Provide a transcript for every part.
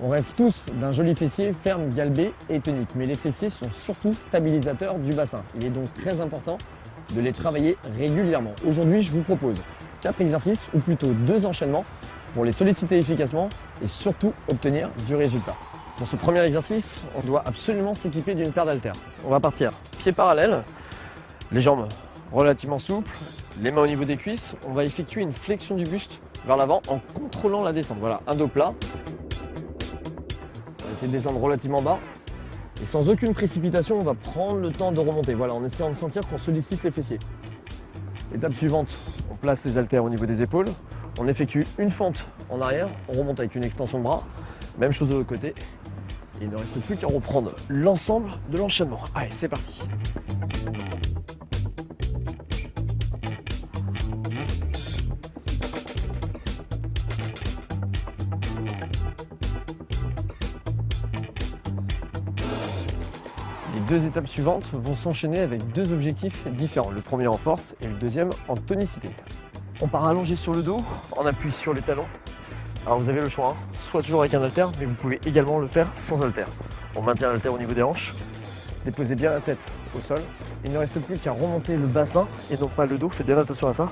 On rêve tous d'un joli fessier ferme, galbé et tonique, mais les fessiers sont surtout stabilisateurs du bassin. Il est donc très important de les travailler régulièrement. Aujourd'hui, je vous propose 4 exercices, ou plutôt 2 enchaînements, pour les solliciter efficacement et surtout obtenir du résultat. Pour ce premier exercice, on doit absolument s'équiper d'une paire d'haltères. On va partir pieds parallèles, les jambes relativement souples, les mains au niveau des cuisses. On va effectuer une flexion du buste vers l'avant en contrôlant la descente. Voilà, un dos plat. On va essayer de descendre relativement bas. Et sans aucune précipitation, on va prendre le temps de remonter. Voilà, en essayant de sentir qu'on sollicite les fessiers. Étape suivante, on place les haltères au niveau des épaules. On effectue une fente en arrière, on remonte avec une extension de bras. Même chose de l'autre côté. Et il ne reste plus qu'à reprendre l'ensemble de l'enchaînement. Allez, c'est parti. Les 2 étapes suivantes vont s'enchaîner avec 2 objectifs différents. Le premier en force et le deuxième en tonicité. On part allongé sur le dos, on appuie sur les talons. Alors vous avez le choix, soit toujours avec un haltère, mais vous pouvez également le faire sans haltère. On maintient l'haltère au niveau des hanches, déposez bien la tête au sol. Il ne reste plus qu'à remonter le bassin et non pas le dos, faites bien attention à ça.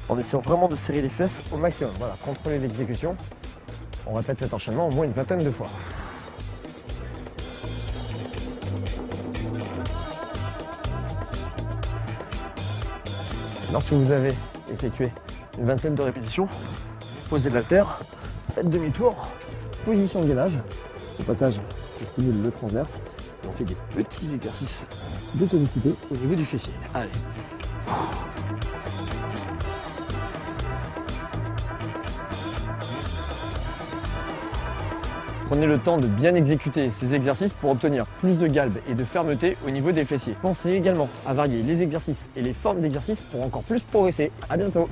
En essayant vraiment de serrer les fesses au maximum. Voilà, contrôlez l'exécution. On répète cet enchaînement au moins une vingtaine de fois. Lorsque vous avez effectué une vingtaine de répétitions, posez l'haltère, faites demi-tour, position de gainage. Au passage, ça stimule le transverse et on fait des petits exercices de tonicité au niveau du fessier. Allez. Prenez le temps de bien exécuter ces exercices pour obtenir plus de galbe et de fermeté au niveau des fessiers. Pensez également à varier les exercices et les formes d'exercices pour encore plus progresser. À bientôt.